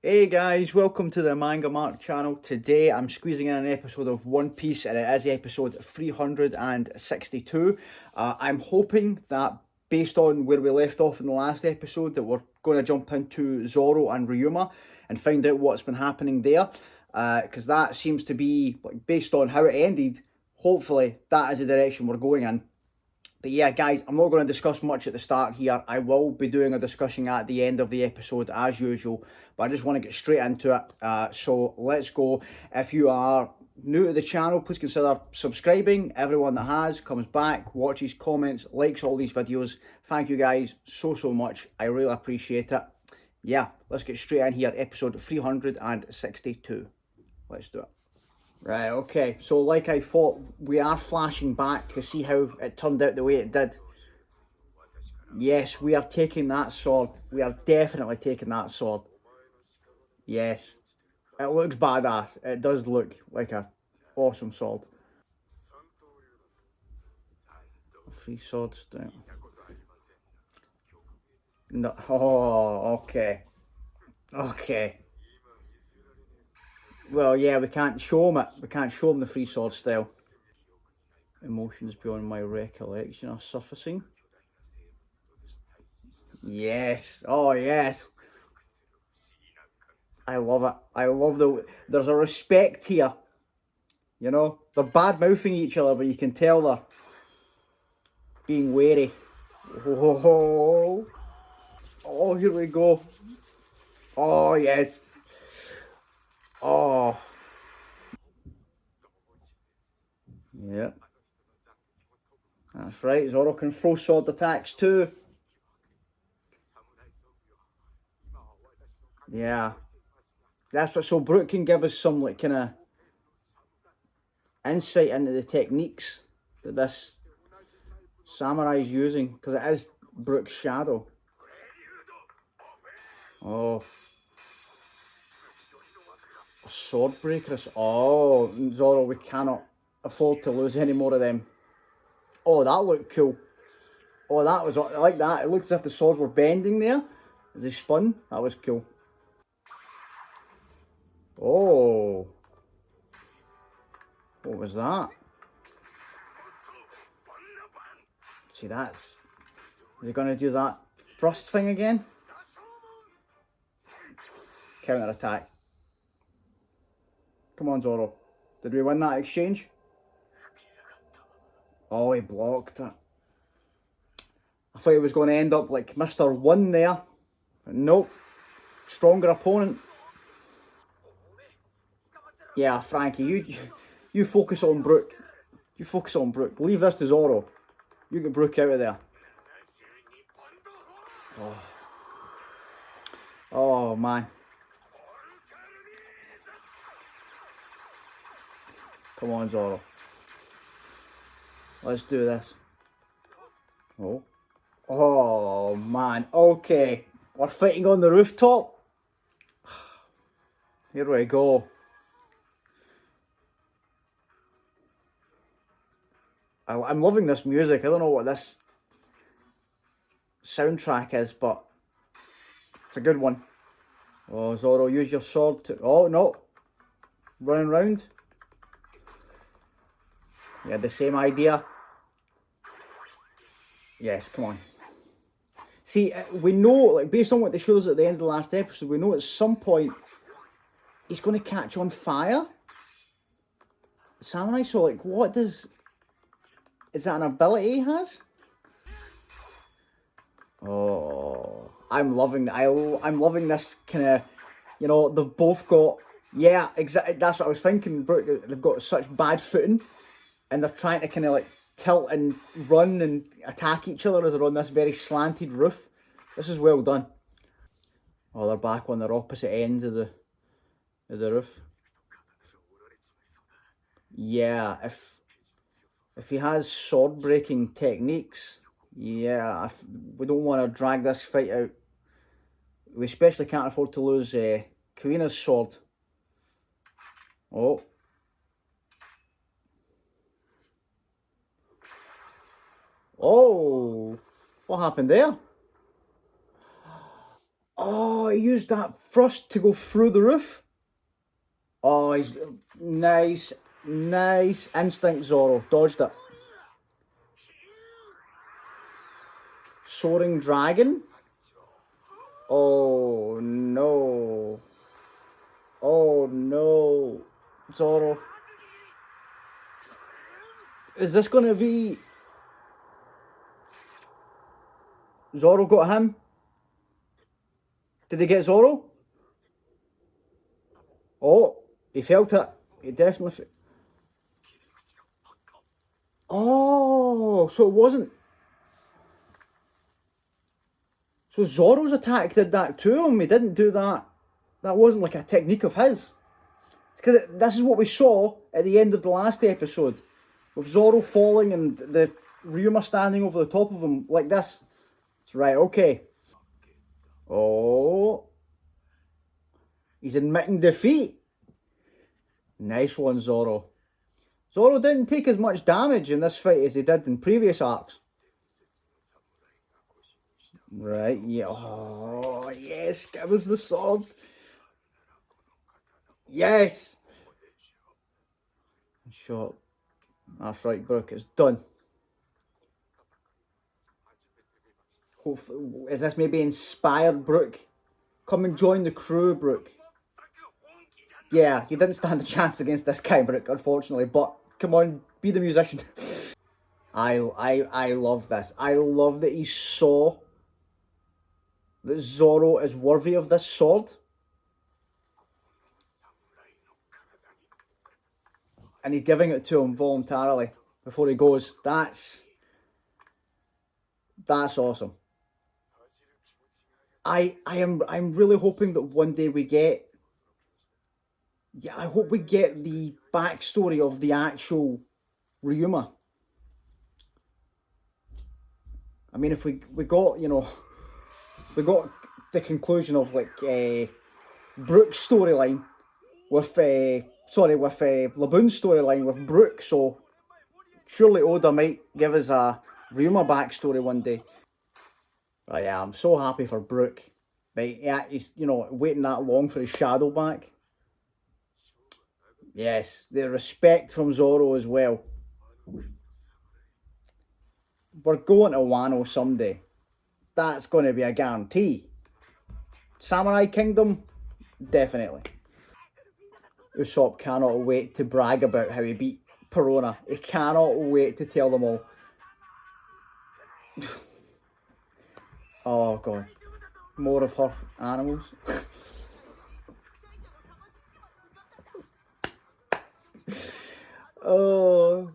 Hey guys, welcome to the MangaMark channel. Today I'm squeezing in an episode of One Piece and it is episode 362. I'm hoping that based on where we left off in the last episode that we're going to jump into Zoro and Ryuma and find out what's been happening there. Because that seems to be, like, based on how it ended, hopefully that is the direction we're going in. But yeah, guys, I'm not going to discuss much at the start here. I will be doing a discussion at the end of the episode as usual, but I just want to get straight into it. So let's go. If you are new to the channel, please consider subscribing. Everyone that has comes back, watches, comments, likes all these videos. Thank you guys so much. I really appreciate it. Yeah, let's get straight in here. Episode 362. Let's do it. Right, okay, so like I thought, we are flashing back to see how it turned out the way it did. Yes, we are taking that sword. We are definitely taking that sword. Yes, it looks badass. It does look like a awesome sword. Free swords down. No, oh, okay. Okay. Well, yeah, we can't show him it. We can't show him the free sword style. Emotions beyond my recollection are surfacing. Yes. Oh, yes. I love it. I love there's a respect here. You know, they're bad mouthing each other, but you can tell they're being wary. Oh, oh, here we go. Oh, yes. Oh. Yeah. That's right. Zoro can throw sword attacks too. Yeah. That's what, so Brook can give us some, like, kind of insight into the techniques that this samurai is using, because it is Brook's shadow. Oh. A sword breakers. Oh, Zoro, we cannot afford to lose any more of them. Oh, that looked cool. Oh, that was, I like that. It looked as if the swords were bending there as they spun. That was cool. Oh. What was that? See, that's... Is he going to do that thrust thing again? Counter attack. Come on, Zoro. Did we win that exchange? Oh, he blocked it. I thought he was going to end up like Mr. One there. But nope. Stronger opponent. Yeah, Frankie, you focus on Brook. You focus on Brook. Leave this to Zoro. You get Brook out of there. Oh, oh man. Come on, Zoro. Let's do this. Oh. Oh, man. Okay. We're fighting on the rooftop. Here we go. I'm loving this music. I don't know what this soundtrack is, but it's a good one. Oh, Zoro, use your sword to... Oh, no. Running round. You had the same idea. Yes, come on. See, we know, like, based on what they showed us at the end of the last episode, we know at some point he's going to catch on fire. Samurai, so, like, what does... Is that an ability he has? Oh, I'm loving I'm loving this kind of, you know, they've both got, yeah, exactly, that's what I was thinking, they've got such bad footing, and they're trying to kind of, like, tilt and run and attack each other as they're on this very slanted roof. This is well done. Oh, they're back on their opposite ends of the roof. Yeah, if he has sword breaking techniques, yeah, we don't want to drag this fight out. We especially can't afford to lose Karina's sword. Oh. Oh. What happened there? Oh, he used that thrust to go through the roof. Oh, he's nice. Nice instinct, Zoro. Dodged it. Soaring dragon? Oh no. Oh no. Zoro. Is this gonna be... Zoro got him? Did he get Zoro? Oh, he felt it. He definitely... Oh, so it wasn't... So Zoro's attack did that to him. He didn't do that. That wasn't like a technique of his. Because this is what we saw at the end of the last episode. With Zoro falling and the Ryuma standing over the top of him like this. It's right, okay. Oh. He's admitting defeat. Nice one, Zoro. Zoro didn't take as much damage in this fight as he did in previous arcs. Right, yeah. Oh, yes. Give us the sword. Yes. Shot. That's right, Brook. It's done. Hopefully, is this maybe inspired Brook? Come and join the crew, Brook. Yeah, you didn't stand a chance against this guy, Brook, unfortunately. But come on, be the musician. I love this. I love that he saw that Zoro is worthy of this sword. And he's giving it to him voluntarily before he goes. That's awesome. I'm really hoping that one day we get... Yeah, I hope we get the backstory of the actual Ryuma. I mean, if we got, you know, we got the conclusion of like Brook's storyline with Laboon's storyline with Brook, so surely Oda might give us a Ryuma backstory one day. But yeah, I'm so happy for Brook. Like, yeah, he's, you know, waiting that long for his shadow back. Yes, the respect from Zoro as well. We're going to Wano someday. That's going to be a guarantee. Samurai Kingdom, definitely. Usopp cannot wait to brag about how he beat Perona. He cannot wait to tell them all. Oh god. More of her animals. Oh,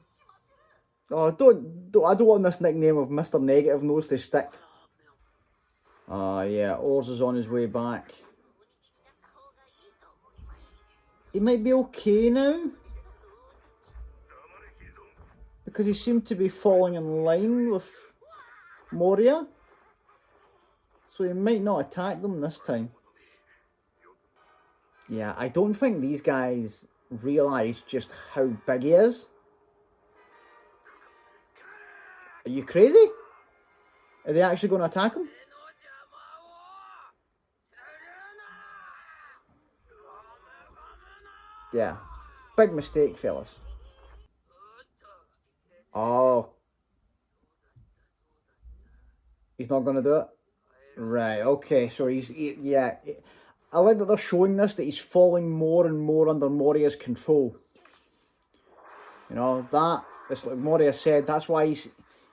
I don't want this nickname of Mr. Negative Nose to stick. Yeah, Oars is on his way back. He might be okay now. Because he seemed to be falling in line with Moria. So he might not attack them this time. Yeah, I don't think these guys realise just how big he is. Are you crazy? Are they actually going to attack him? Yeah. Big mistake, fellas. Oh. He's not going to do it? Right, okay. So yeah. I like that they're showing this, that he's falling more and more under Moria's control. You know, it's like Moria said, that's why he's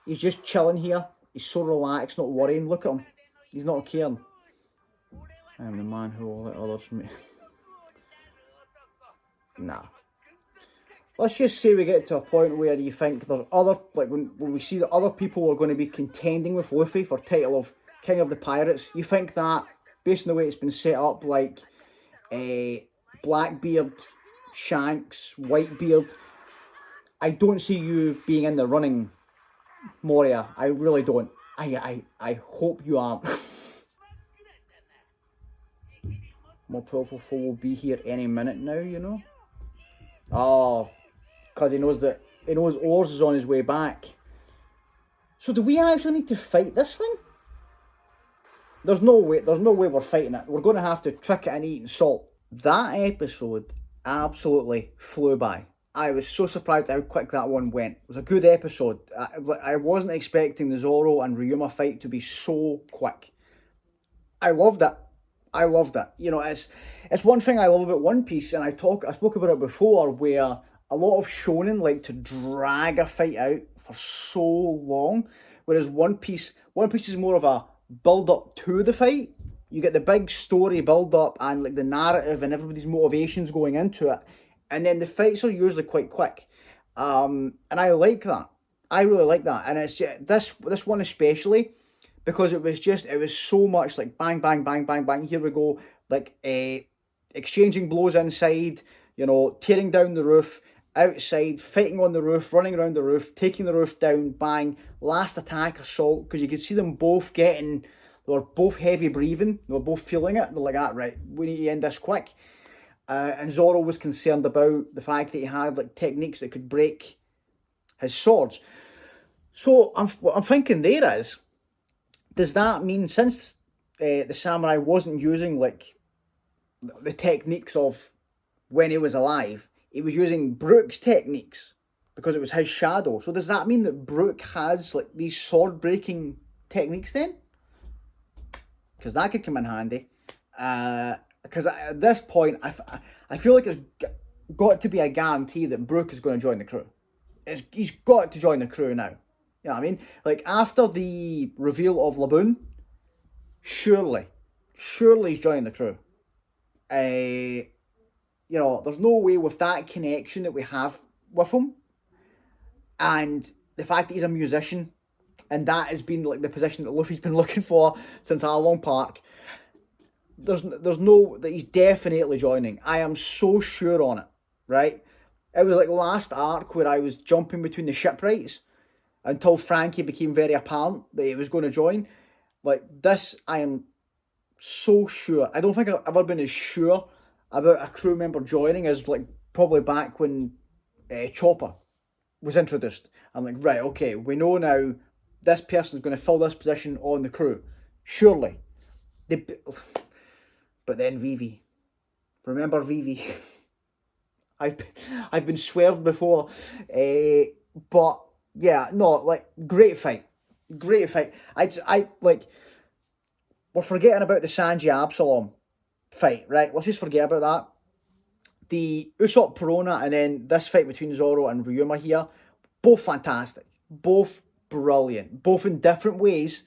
just chilling here. He's so relaxed, not worrying. Look at him. He's not caring. I am the man who will let others... Nah. Let's just say we get to a point where you think there's other... Like, when we see that other people are going to be contending with Luffy for title of King of the Pirates, you think that, based on the way it's been set up, like Blackbeard, Shanks, Whitebeard, I don't see you being in the running, Moria. I really don't. I hope you aren't. More powerful foe will be here any minute now, you know? Oh, because he knows Oars is on his way back. So do we actually need to fight this thing? there's no way we're fighting it. We're going to have to trick it into eating salt. That episode absolutely flew by. I was so surprised how quick that one went. It was a good episode. I wasn't expecting the Zoro and Ryuma fight to be so quick. I loved it. I loved it. You know, it's one thing I love about One Piece, and I spoke about it before, where a lot of shonen like to drag a fight out for so long, whereas One Piece is more of a build up to the fight. You get the big story build up and like the narrative and everybody's motivations going into it, and then the fights are usually quite quick. And I like that. I really like that, and it's this one especially because it was so much like bang bang bang bang bang. Here we go, like exchanging blows inside, you know, tearing down the roof, outside, fighting on the roof, running around the roof, taking the roof down, bang, last attack, assault, because you could see them both getting, they were both heavy breathing, they were both feeling it, they're like, ah, right, we need to end this quick. And Zoro was concerned about the fact that he had like techniques that could break his swords. So what I'm thinking there is, does that mean since the samurai wasn't using like the techniques of when he was alive, he was using Brook's techniques because it was his shadow. So does that mean that Brook has like these sword breaking techniques then? Because that could come in handy. Because at this point, I feel like it's got to be a guarantee that Brook is going to join the crew. He's got to join the crew now. You know what I mean? Like after the reveal of Laboon, surely he's joining the crew. You know, there's no way with that connection that we have with him, and the fact that he's a musician, and that has been like the position that Luffy's been looking for since Arlong Park. There's no that he's definitely joining. I am so sure on it. Right? It was like last arc where I was jumping between the shipwrights until Franky became very apparent that he was going to join. Like this, I am so sure. I don't think I've ever been as sure about a crew member joining as like probably back when Chopper was introduced. I'm like, right, okay, we know now this person's going to fill this position on the crew. Surely. They, but then Vivi. Remember Vivi? I've been swerved before. But yeah, no, like great fight. Great fight. I like we're forgetting about the Sanji Absalom fight, right? Let's just forget about that. The Usopp Perona and then this fight between Zoro and Ryuma here, both fantastic. Both brilliant. Both in different ways,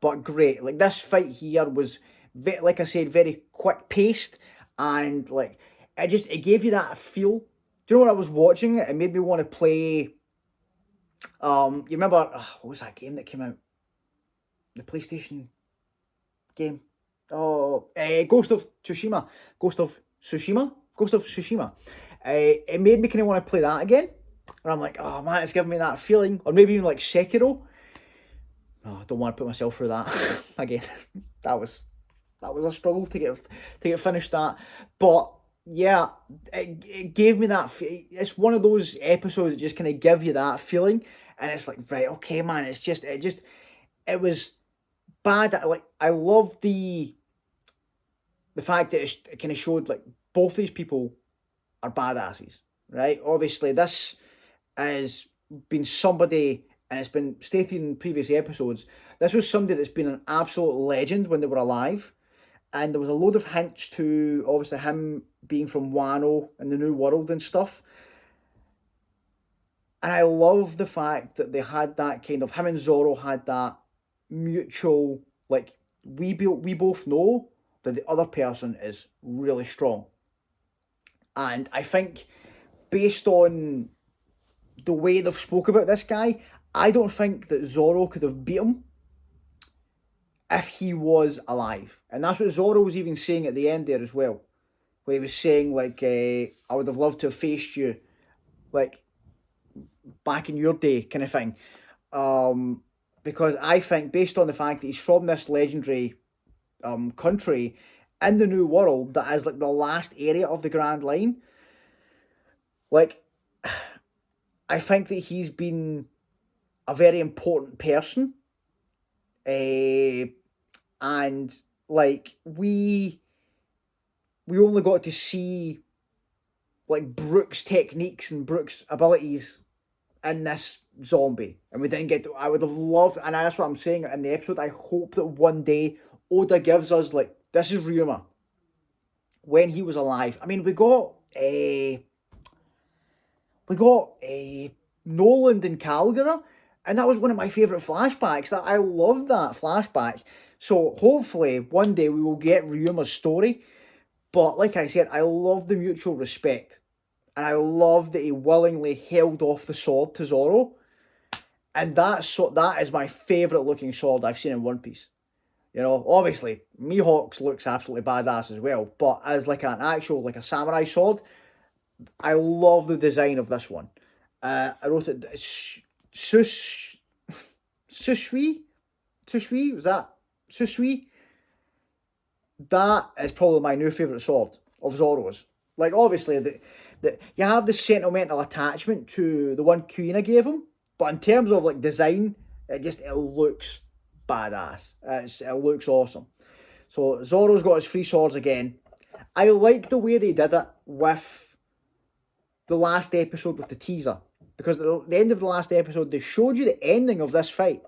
but great. Like this fight here was, like I said, very quick paced, and like it gave you that feel. Do you know when I was watching it? It made me want to play. You remember what was that game that came out? The PlayStation game. Oh, Ghost of Tsushima. Ghost of Tsushima. Ghost of Tsushima. It made me kind of want to play that again. And I'm like, oh man, it's giving me that feeling. Or maybe even like Sekiro. Oh, I don't want to put myself through that again. that was a struggle to get finished that. But yeah, it gave me that. It's one of those episodes that just kind of give you that feeling, and it's like, right, okay, man. It was bad. Like I love the fact that it kind of showed like both these people are badasses, right? Obviously, this has been somebody, and it's been stated in previous episodes, this was somebody that's been an absolute legend when they were alive. And there was a load of hints to, obviously, him being from Wano and the New World and stuff. And I love the fact that they had that kind of, him and Zoro had that mutual, like, we both know that the other person is really strong. And I think, based on the way they've spoke about this guy, I don't think that Zoro could have beat him if he was alive. And that's what Zoro was even saying at the end there as well, where he was saying like, I would have loved to have faced you, like, back in your day kind of thing. Because I think, based on the fact that he's from this legendary country in the New World that is like the last area of the Grand Line, like, I think that he's been a very important person and like we only got to see like Brook's techniques and Brook's abilities in this zombie, and we didn't get to. I would have loved, and that's what I'm saying in the episode. I hope that one day Oda gives us like, this is Ryuma when he was alive. I mean, we got Noland and Calgary, and that was one of my favourite flashbacks. That I loved that flashback. So hopefully one day we will get Ryuma's story. But like I said, I love the mutual respect, and I love that he willingly held off the sword to Zoro. And that is my favourite looking sword I've seen in One Piece. You know, obviously, Mihawk's looks absolutely badass as well, but as like an actual, like a samurai sword, I love the design of this one. I wrote it, Sushui? Sushui? Was that Sushui? That is probably my new favourite sword of Zoro's. Like, obviously, you have the sentimental attachment to the one Kuina gave him, but in terms of like design, it looks badass. It looks awesome. So Zoro's got his three swords again. I like the way they did it with the last episode with the teaser, because at the end of the last episode they showed you the ending of this fight.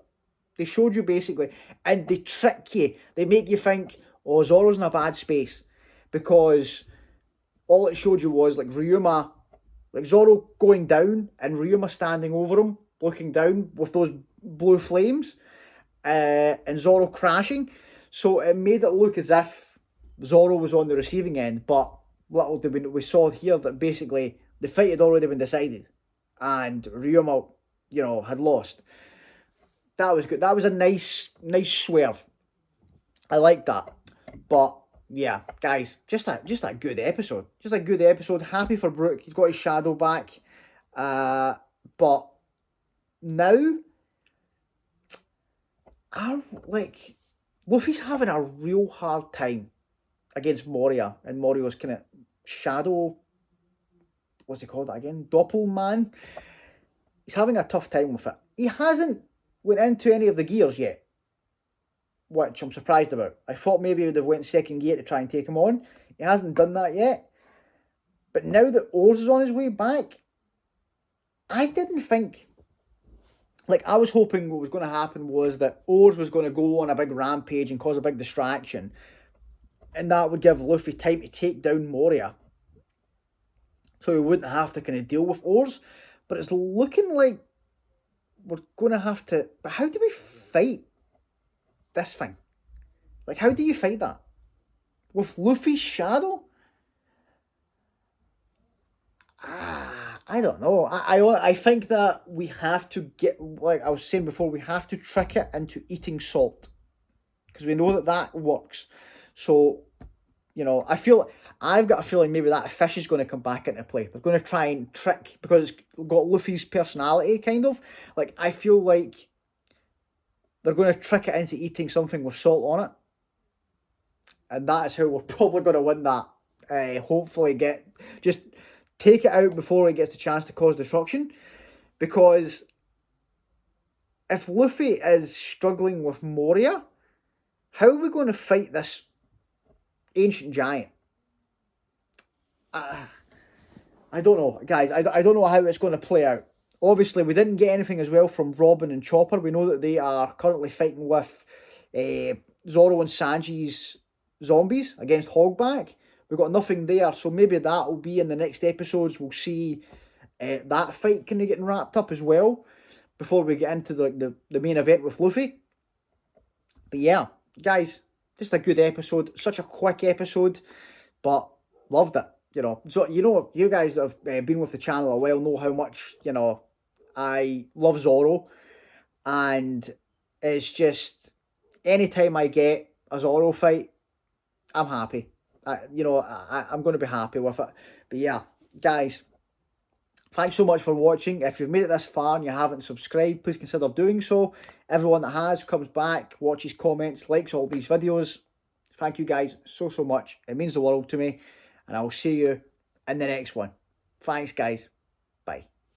They showed you basically, and they trick you. They make you think, oh, Zoro's in a bad space, because all it showed you was like Ryuma, like Zoro going down and Ryuma standing over him, looking down with those blue flames, and Zoro crashing. So it made it look as if Zoro was on the receiving end, but little did we saw here that basically the fight had already been decided, and Ryuma, had lost. That was good. That was a nice swerve. I like that. But yeah, guys, just a good episode. Just a good episode. Happy for Brook. He's got his shadow back. But now, Luffy's having a real hard time against Moria, and Moria's kind of shadow. What's he called that again? Doppelman. He's having a tough time with it. He hasn't went into any of the gears yet, which I'm surprised about. I thought maybe he would have went second gear to try and take him on. He hasn't done that yet. But now that Oars is on his way back, I didn't think... Like, I was hoping what was going to happen was that Oars was going to go on a big rampage and cause a big distraction, and that would give Luffy time to take down Moria, so he wouldn't have to kind of deal with Oars. But it's looking like we're going to have to... But how do we fight this thing? Like, how do you fight that? With Luffy's shadow? I don't know. I think that we have to get... Like I was saying before, we have to trick it into eating salt, because we know that works. So, I've got a feeling maybe that fish is going to come back into play. They're going to try and trick, because it's got Luffy's personality, kind of. Like, I feel like they're going to trick it into eating something with salt on it. And that's how we're probably going to win that. Hopefully just take it out before it gets a chance to cause destruction. Because if Luffy is struggling with Moria, how are we going to fight this ancient giant? I don't know, guys. I don't know how it's going to play out. Obviously, we didn't get anything as well from Robin and Chopper. We know that they are currently fighting with Zoro and Sanji's zombies against Hogback. We've got nothing there, so maybe that will be in the next episodes. We'll see that fight kind of getting wrapped up as well before we get into the main event with Luffy. But yeah, guys, just a good episode. Such a quick episode, but loved it. So you guys that have been with the channel a while know how much I love Zoro, and it's just anytime I get a Zoro fight, I'm happy. I'm going to be happy with it. But yeah, guys, thanks so much for watching. If you've made it this far and you haven't subscribed, please consider doing so. Everyone that has comes back, watches, comments, likes all these videos. Thank you guys so much. It means the world to me. And I'll see you in the next one. Thanks, guys.